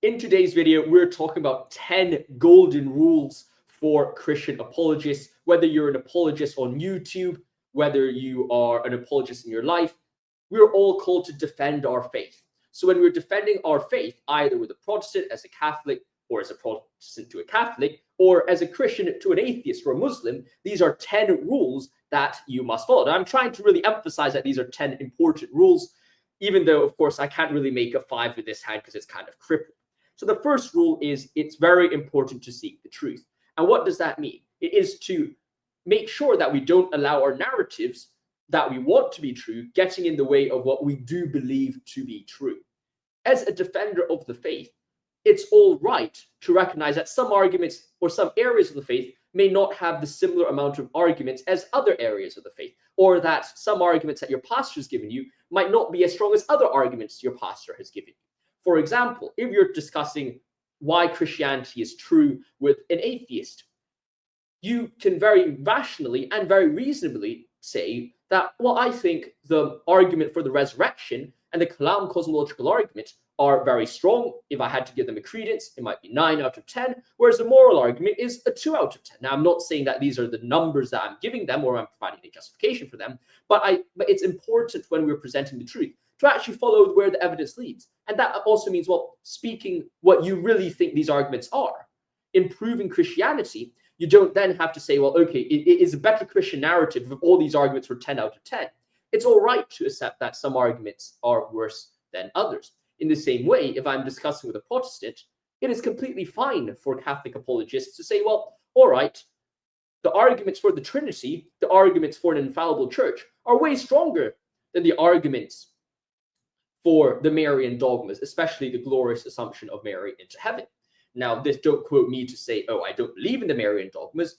In today's video, we're talking about 10 golden rules for Christian apologists. Whether you're an apologist on YouTube, whether you are an apologist in your life, we're all called to defend our faith. So when we're defending our faith, either with a Protestant as a Catholic, or as a Protestant to a Catholic, or as a Christian to an atheist or a Muslim, these are 10 rules that you must follow. Now, I'm trying to really emphasize that these are 10 important rules, even though, of course, I can't really make a 5 with this hand because it's kind of crippled. So the first rule is it's very important to seek the truth. And what does that mean? It is to make sure that we don't allow our narratives that we want to be true getting in the way of what we do believe to be true. As a defender of the faith, it's all right to recognize that some arguments or some areas of the faith may not have the similar amount of arguments as other areas of the faith, or that some arguments that your pastor has given you might not be as strong as other arguments your pastor has given you. For example, if you're discussing why Christianity is true with an atheist, you can very rationally and very reasonably say that, well, I think the argument for the resurrection and the Kalam cosmological argument are very strong. If I had to give them a credence, it might be 9 out of 10, whereas the moral argument is a 2 out of 10. Now, I'm not saying that these are the numbers that I'm giving them or I'm providing a justification for them, but it's important when we're presenting the truth to actually follow where the evidence leads. And that also means, well, speaking what you really think these arguments are. In proving Christianity, you don't then have to say, well, okay, it is a better Christian narrative if all these arguments were 10 out of 10. It's all right to accept that some arguments are worse than others. In the same way, if I'm discussing with a Protestant, it is completely fine for Catholic apologists to say, well, all right, the arguments for the Trinity, the arguments for an infallible church are way stronger than the arguments for the Marian dogmas, especially the glorious assumption of Mary into heaven. Now, this don't quote me to say, oh, I don't believe in the Marian dogmas,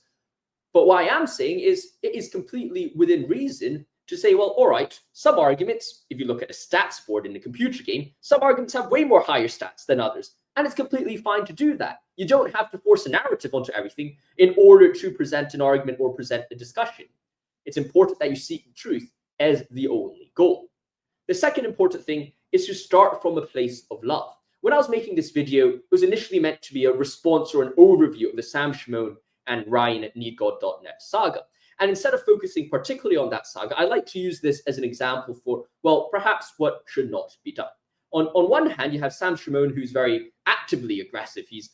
but what I am saying is it is completely within reason to say, well, all right, some arguments, if you look at a stats board in a computer game, some arguments have way more higher stats than others, and it's completely fine to do that. You don't have to force a narrative onto everything in order to present an argument or present a discussion. It's important that you seek the truth as the only goal. The second important thing is to start from a place of love. When I was making this video, it was initially meant to be a response or an overview of the Sam Shimon and Ryan at needgod.net saga. And instead of focusing particularly on that saga, I like to use this as an example for, well, perhaps what should not be done. On one hand, you have Sam Shimon, who's very actively aggressive. He's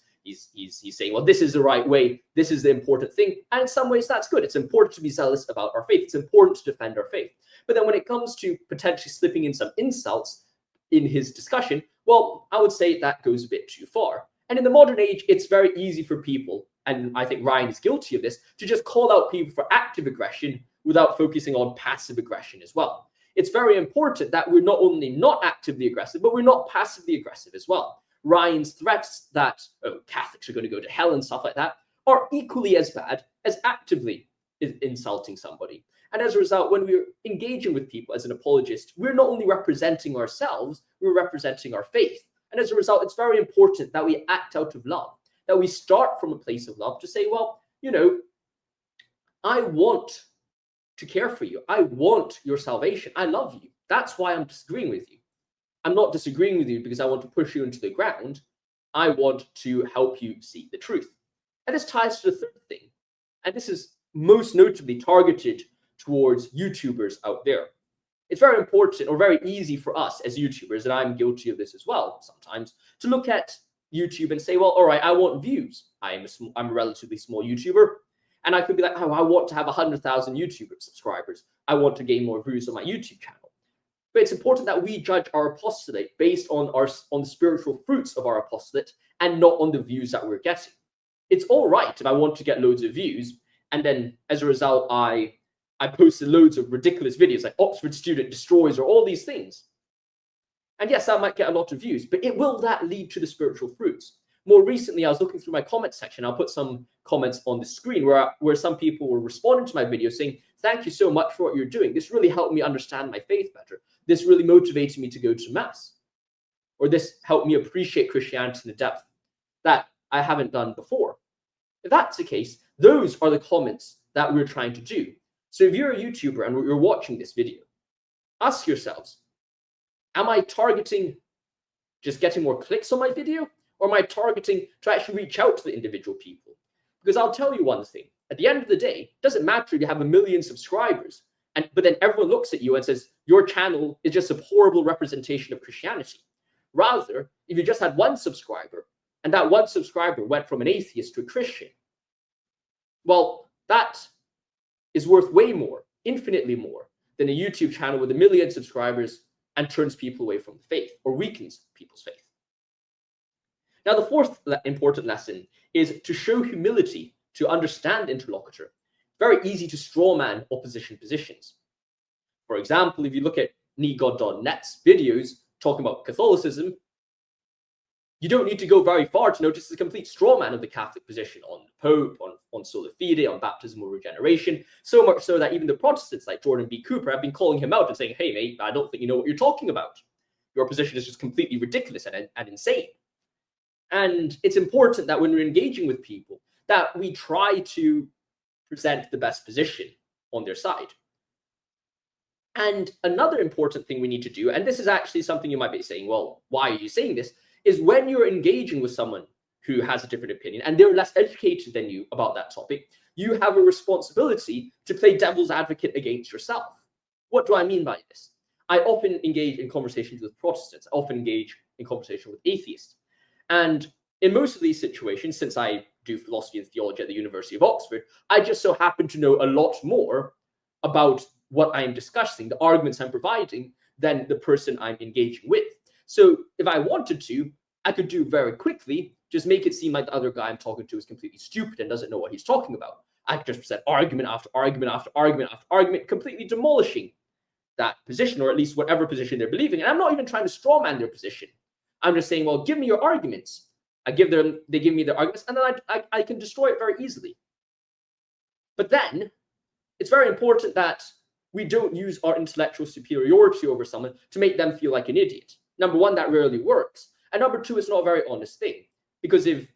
saying, well, this is the right way. This is the important thing. And in some ways, that's good. It's important to be zealous about our faith. It's important to defend our faith. But then when it comes to potentially slipping in some insults in his discussion, well, I would say that goes a bit too far. And in the modern age, it's very easy for people, and I think Ryan is guilty of this, to just call out people for active aggression without focusing on passive aggression as well. It's very important that we're not only not actively aggressive, but we're not passively aggressive as well. Ryan's threats that Catholics are going to go to hell and stuff like that are equally as bad as actively insulting somebody. And as a result, when we're engaging with people as an apologist, we're not only representing ourselves, we're representing our faith. And as a result, it's very important that we act out of love, that we start from a place of love to say, well, you know, I want to care for you. I want your salvation. I love you. That's why I'm disagreeing with you. I'm not disagreeing with you because I want to push you into the ground. I want to help you seek the truth. And this ties to the third thing. And this is most notably targeted towards YouTubers out there. It's very important or very easy for us as YouTubers, and I'm guilty of this as well sometimes, to look at YouTube and say, well, all right, I want views. I'm a relatively small YouTuber, and I could be like, oh, I want to have 100,000 YouTube subscribers. I want to gain more views on my YouTube channel. But it's important that we judge our apostolate based on the spiritual fruits of our apostolate and not on the views that we're getting. It's all right if I want to get loads of views, and then as a result, I posted loads of ridiculous videos like Oxford student destroys or all these things. And yes, that might get a lot of views, but will that lead to the spiritual fruits? More recently, I was looking through my comment section. I'll put some comments on the screen where some people were responding to my video saying, thank you so much for what you're doing. This really helped me understand my faith better. This really motivated me to go to Mass. Or this helped me appreciate Christianity in a depth that I haven't done before. If that's the case, those are the comments that we're trying to do. So if you're a YouTuber and you're watching this video, ask yourselves, am I targeting just getting more clicks on my video? Or am I targeting to actually reach out to the individual people? Because I'll tell you one thing. At the end of the day, it doesn't matter if you have 1 million subscribers, but then everyone looks at you and says, your channel is just a horrible representation of Christianity. Rather, if you just had 1 subscriber, and that 1 subscriber went from an atheist to a Christian, well, that is worth way more, infinitely more, than a YouTube channel with 1 million subscribers and turns people away from the faith or weakens people's faith. Now, the fourth important lesson is to show humility to understand interlocutor. Very easy to strawman opposition positions. For example, if you look at needgod.net's videos talking about Catholicism, you don't need to go very far to notice the complete strawman of the Catholic position on the Pope, on sola fide, on baptismal regeneration, so much so that even the Protestants like Jordan B. Cooper have been calling him out and saying, hey, mate, I don't think you know what you're talking about. Your position is just completely ridiculous and insane. And it's important that when we're engaging with people, that we try to present the best position on their side. And another important thing we need to do, and this is actually something you might be saying, well, why are you saying this? Is when you're engaging with someone who has a different opinion and they're less educated than you about that topic, you have a responsibility to play devil's advocate against yourself. What do I mean by this? I often engage in conversations with Protestants. I often engage in conversation with atheists. And in most of these situations, since I do philosophy and theology at the University of Oxford, I just so happen to know a lot more about what I'm discussing, the arguments I'm providing, than the person I'm engaging with. So if I wanted to, I could do very quickly, just make it seem like the other guy I'm talking to is completely stupid and doesn't know what he's talking about. I could just present argument after argument after argument after argument, completely demolishing that position, or at least whatever position they're believing. And I'm not even trying to strawman their position. I'm just saying, well, give me your arguments. They give me their arguments, and then I can destroy it very easily. But then it's very important that we don't use our intellectual superiority over someone to make them feel like an idiot. Number one, that rarely works. And number two, it's not a very honest thing. Because if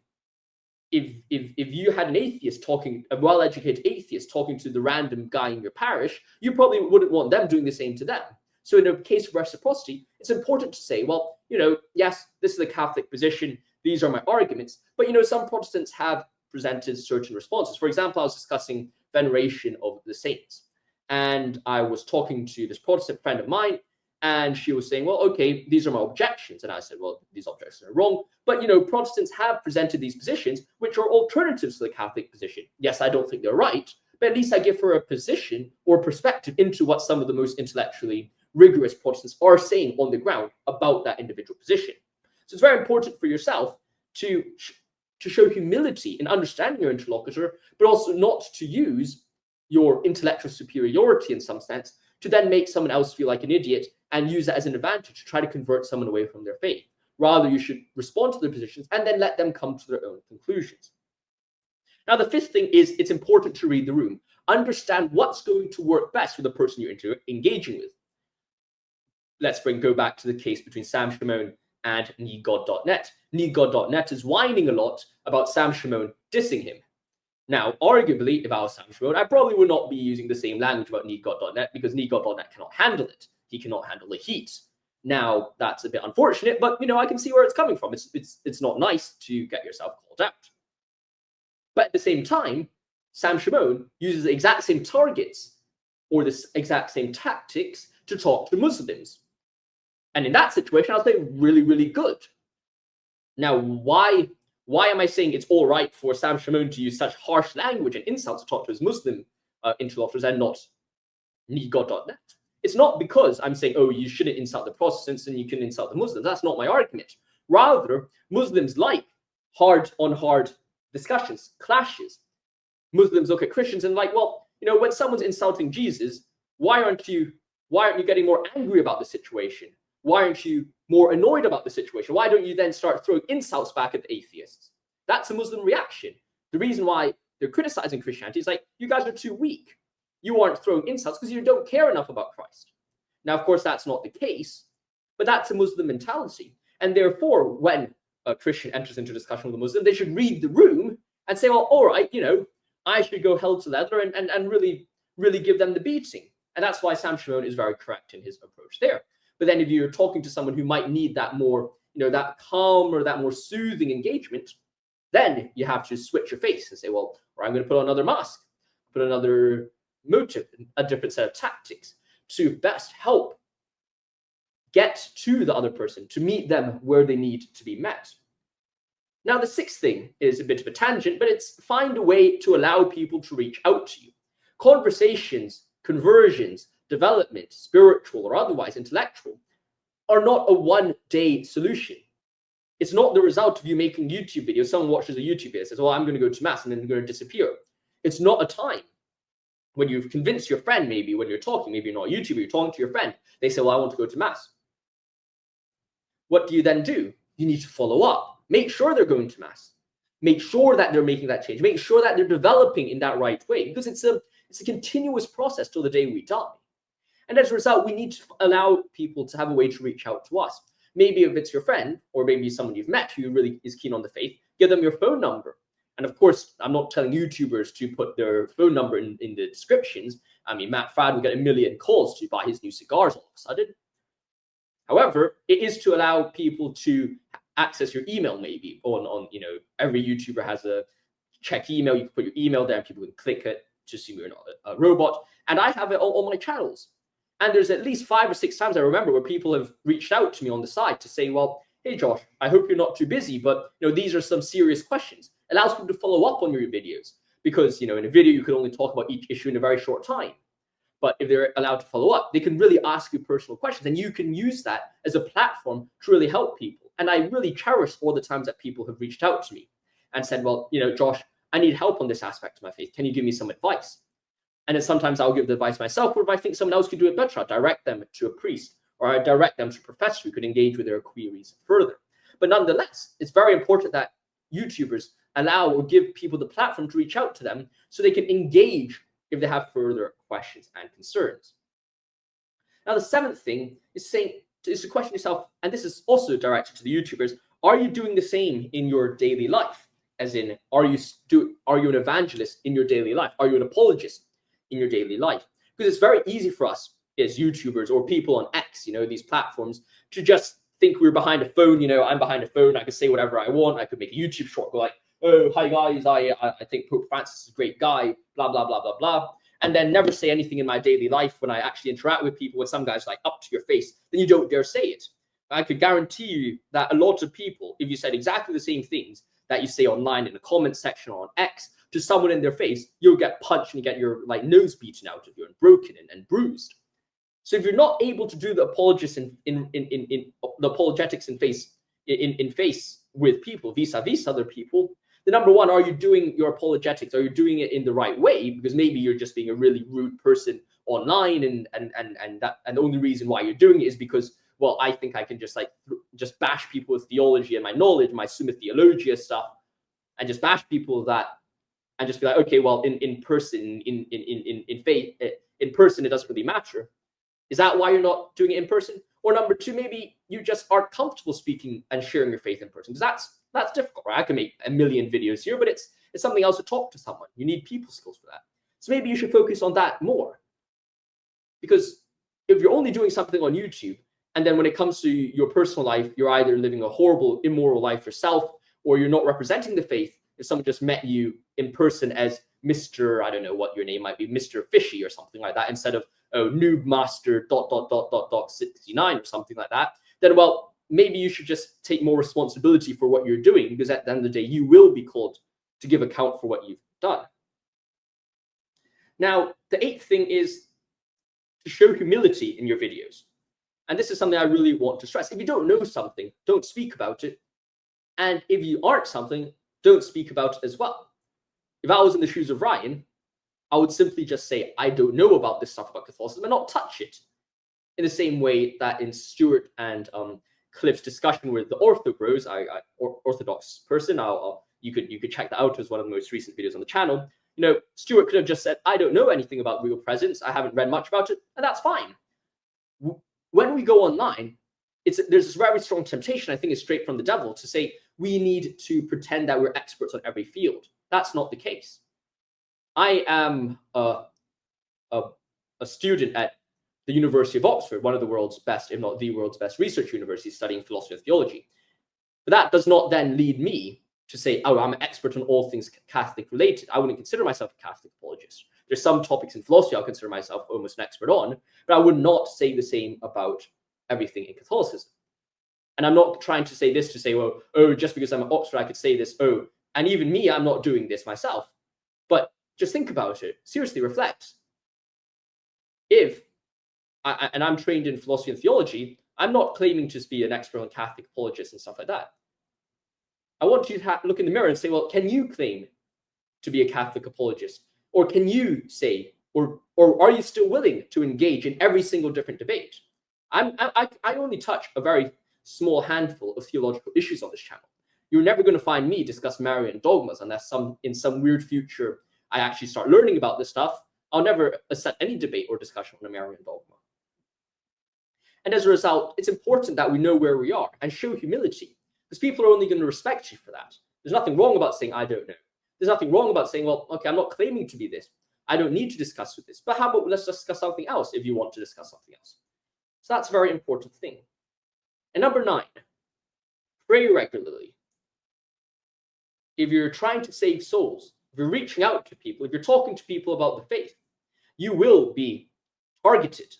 you had an atheist a well-educated atheist talking to the random guy in your parish, you probably wouldn't want them doing the same to them. So in a case of reciprocity, it's important to say, well, yes, this is the Catholic position. These are my arguments. But, some Protestants have presented certain responses. For example, I was discussing veneration of the saints. And I was talking to this Protestant friend of mine, and she was saying, well, okay, these are my objections. And I said, well, these objections are wrong. But, Protestants have presented these positions, which are alternatives to the Catholic position. Yes, I don't think they're right, but at least I give her a position or perspective into what some of the most intellectually rigorous Protestants are saying on the ground about that individual position. So it's very important for yourself to show humility in understanding your interlocutor, but also not to use your intellectual superiority in some sense to then make someone else feel like an idiot and use that as an advantage to try to convert someone away from their faith. Rather, you should respond to their positions and then let them come to their own conclusions. Now, the fifth thing is it's important to read the room. Understand what's going to work best for the person you're engaging with. Let's go back to the case between Sam Shimon and needgod.net. Needgod.net is whining a lot about Sam Shimon dissing him. Now, arguably, if I was Sam Shimon, I probably would not be using the same language about needgod.net because needgod.net cannot handle it. He cannot handle the heat. Now, that's a bit unfortunate, but, I can see where it's coming from. It's not nice to get yourself called out. But at the same time, Sam Shimon uses the exact same targets or the exact same tactics to talk to Muslims. And in that situation, I'll say really, really good. Now, why am I saying it's all right for Sam Shimon to use such harsh language and insults to talk to his Muslim interlocutors and not needgod.net? It's not because I'm saying, oh, you shouldn't insult the Protestants and you can insult the Muslims. That's not my argument. Rather, Muslims like hard discussions, clashes. Muslims look at Christians and like, well, when someone's insulting Jesus, why aren't you getting more angry about the situation? Why aren't you more annoyed about the situation? Why don't you then start throwing insults back at the atheists? That's a Muslim reaction. The reason why they're criticizing Christianity is like, you guys are too weak. You aren't throwing insults because you don't care enough about Christ. Now, of course, that's not the case, but that's a Muslim mentality. And therefore, when a Christian enters into discussion with a Muslim, they should read the room and say, well, all right, I should go hell to leather and really, really give them the beating. And that's why Sam Shimon is very correct in his approach there. But then if you're talking to someone who might need that more that calm or that more soothing engagement, then you have to switch your face and say, well, or I'm going to put on another mask, put another motive, a different set of tactics to best help get to the other person, to meet them where they need to be met. Now, the sixth thing is a bit of a tangent, but it's find a way to allow people to reach out to you. Conversations, conversions, development, spiritual or otherwise, intellectual, are not a one-day solution. It's not the result of you making YouTube videos. Someone watches a YouTube video and says, well, I'm going to go to mass and then I'm going to disappear. It's not a time when you've convinced your friend, maybe when you're talking, maybe you're not a YouTuber, you're talking to your friend. They say, well, I want to go to mass. What do you then do? You need to follow up. Make sure they're going to mass. Make sure that they're making that change. Make sure that they're developing in that right way, because it's a continuous process till the day we die. And as a result, we need to allow people to have a way to reach out to us. Maybe if it's your friend, or maybe someone you've met who really is keen on the faith, give them your phone number. And of course, I'm not telling YouTubers to put their phone number in the descriptions. I mean, Matt Fradd will get 1 million calls to buy his new cigars all of a sudden. However, it is to allow people to access your email, maybe on every YouTuber has a check email. You can put your email there and people can click it to assume you're not a robot. And I have it on my channels. And there's at least 5 or 6 times I remember where people have reached out to me on the side to say, well, hey, Josh, I hope you're not too busy, but these are some serious questions. It allows people to follow up on your videos because, in a video, you can only talk about each issue in a very short time. But if they're allowed to follow up, they can really ask you personal questions, and you can use that as a platform to really help people. And I really cherish all the times that people have reached out to me and said, well, Josh, I need help on this aspect of my faith. Can you give me some advice? And then sometimes I'll give the advice myself, or if I think someone else could do it better, I'll direct them to a priest, or I direct them to a professor who could engage with their queries further. But nonetheless, it's very important that YouTubers allow or give people the platform to reach out to them so they can engage if they have further questions and concerns. Now, the seventh thing is to question yourself, and this is also directed to the YouTubers, are you doing the same in your daily life? As in, are you an evangelist in your daily life? Are you an apologist in your daily life? Because it's very easy for us as YouTubers or people on X, these platforms, to just think we're behind a phone. I'm behind a phone. I could say whatever I want. I could make a YouTube short, go like, oh, hi guys, I think Pope Francis is a great guy, blah, blah, blah, blah, blah. And then never say anything in my daily life when I actually interact with people, when some guy's like up to your face, then you don't dare say it. I could guarantee you that a lot of people, if you said exactly the same things that you say online in the comment section or on X to someone in their face, you'll get punched and you get your nose beaten out of you and broken and bruised. So if you're not able to do the apologetics in the apologetics in face with people, vis-a-vis other people, the number one, are you doing your apologetics? Are you doing it in the right way? Because maybe you're just being a really rude person online, and the only reason why you're doing it is because, well, I think I can just bash people with theology and my knowledge, my Summa Theologia stuff, and just bash people with that, and just be like, okay, well, in person, in faith, in person, it doesn't really matter. Is that why you're not doing it in person? Or number two, maybe you just aren't comfortable speaking and sharing your faith in person, because that's difficult, right? I can make 1 million videos here, but it's something else to talk to someone. You need people skills for that. So maybe you should focus on that more. Because if you're only doing something on YouTube, and then when it comes to your personal life, you're either living a horrible, immoral life yourself, or you're not representing the faith, if someone just met you in person as Mr., I don't know what your name might be, Mr. Fishy or something like that, instead of noob master ... 69 or something like that, then, well, maybe you should just take more responsibility for what you're doing, because at the end of the day, you will be called to give account for what you've done. Now, the eighth thing is to show humility in your videos. And this is something I really want to stress. If you don't know something, don't speak about it. And if you aren't something, don't speak about it as well. If I was in the shoes of Ryan, I would simply just say, I don't know about this stuff about Catholicism, and not touch it. In the same way that in Stuart and Cliff's discussion with the Ortho Bros, Orthodox person, you could check that out as one of the most recent videos on the channel. Stuart could have just said, I don't know anything about real presence. I haven't read much about it, and that's fine. When we go online, there's this very strong temptation, I think it's straight from the devil, to say we need to pretend that we're experts on every field. That's not the case. I am a student at the University of Oxford, one of the world's best, if not the world's best research university, studying philosophy and theology. But that does not then lead me to say, oh, I'm an expert on all things Catholic related. I wouldn't consider myself a Catholic apologist. There's some topics in philosophy I'll consider myself almost an expert on, but I would not say the same about everything in Catholicism. And I'm not trying to say this to say, well, oh, just because I'm at Oxford, I could say this, oh, and even me, I'm not doing this myself. But just think about it. Seriously reflect. And I'm trained in philosophy and theology, I'm not claiming to be an expert on Catholic apologists and stuff like that. I want you to look in the mirror and say, well, can you claim to be a Catholic apologist? Or can you say, or are you still willing to engage in every single different debate? I only touch a very small handful of theological issues on this channel. You're never going to find me discuss Marian dogmas unless in some weird future I actually start learning about this stuff. I'll never set any debate or discussion on a Marian dogma. And as a result, it's important that we know where we are and show humility, because people are only going to respect you for that. There's nothing wrong about saying, I don't know. There's nothing wrong about saying, well, okay, I'm not claiming to be this. I don't need to discuss with this. But how about let's discuss something else if you want to discuss something else? So that's a very important thing. And number 9, pray regularly. If you're trying to save souls, if you're reaching out to people, if you're talking to people about the faith, you will be targeted.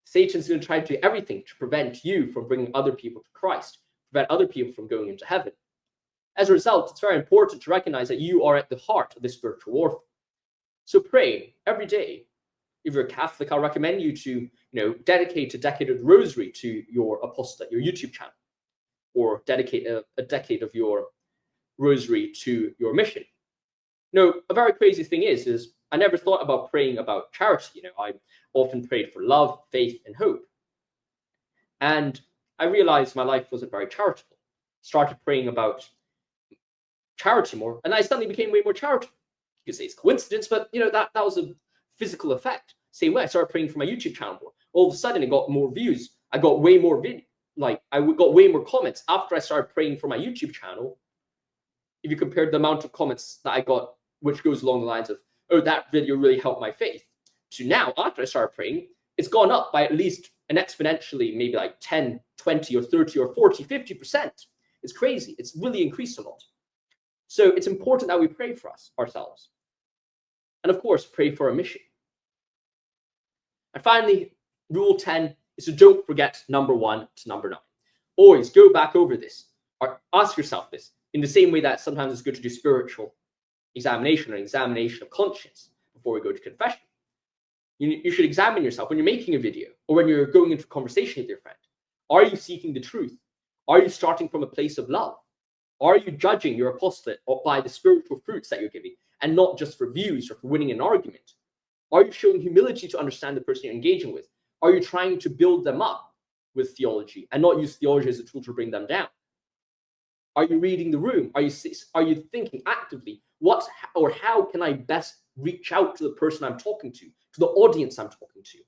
Satan's going to try to do everything to prevent you from bringing other people to Christ, prevent other people from going into heaven. As a result, it's very important to recognize that you are at the heart of this spiritual warfare. So pray every day. If you're a Catholic, I'll recommend you to, dedicate a decade of the rosary to your apostolate, your YouTube channel, or dedicate a decade of your rosary to your mission. A very crazy thing is I never thought about praying about charity. I often prayed for love, faith, and hope. And I realized my life wasn't very charitable. Started praying about charity more, and I suddenly became way more charitable. You could say it's coincidence, but that was a physical effect. Same way, I started praying for my YouTube channel more. All of a sudden, it got more views. I got way more I got way more comments after I started praying for my YouTube channel. If you compared the amount of comments that I got, which goes along the lines of, oh, that video really helped my faith, to now, after I started praying, it's gone up by at least an exponentially, maybe like 10, 20, or 30, or 40, 50%. It's crazy. It's really increased a lot. So it's important that we pray for ourselves. And of course, pray for our mission. And finally, rule 10 is to don't forget number 1 to number 9. Always go back over this, or ask yourself this, in the same way that sometimes it's good to do spiritual examination or examination of conscience before we go to confession. You should examine yourself when you're making a video or when you're going into a conversation with your friend. Are you seeking the truth? Are you starting from a place of love? Are you judging your apostolate by the spiritual fruits that you're giving and not just for views or for winning an argument? Are you showing humility to understand the person you're engaging with? Are you trying to build them up with theology and not use theology as a tool to bring them down? Are you reading the room? Are you thinking actively, what or how can I best reach out to the person I'm talking to the audience I'm talking to?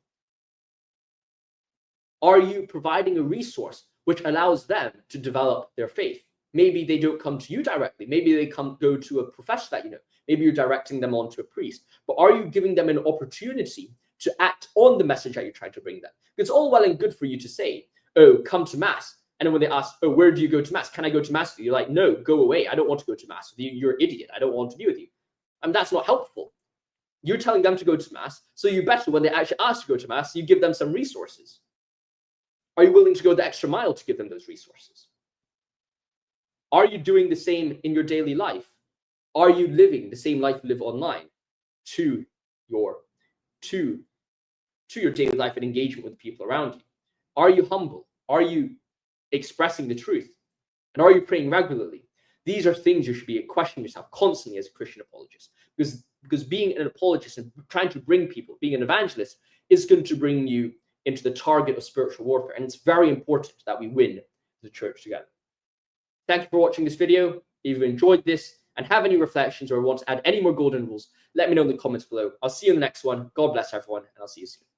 Are you providing a resource which allows them to develop their faith? Maybe they don't come to you directly. Maybe they go to a professor that you know. Maybe you're directing them on to a priest. But are you giving them an opportunity to act on the message that you're trying to bring them? It's all well and good for you to say, oh, come to Mass. And then when they ask, oh, where do you go to Mass? Can I go to Mass with you? You're like, no, go away. I don't want to go to Mass with you. You're an idiot. I don't want to be with you. And that's not helpful. You're telling them to go to Mass. So you better, when they actually ask to go to Mass, you give them some resources. Are you willing to go the extra mile to give them those resources? Are you doing the same in your daily life? Are you living the same life you live online to your daily life and engagement with the people around you? Are you humble? Are you expressing the truth? And are you praying regularly? These are things you should be questioning yourself constantly as a Christian apologist, because being an apologist and trying to bring people, being an evangelist, is going to bring you into the target of spiritual warfare. And it's very important that we win the church together. Thank you for watching this video. If you enjoyed this and have any reflections or want to add any more golden rules, let me know in the comments below. I'll see you in the next one. God bless everyone, and I'll see you soon.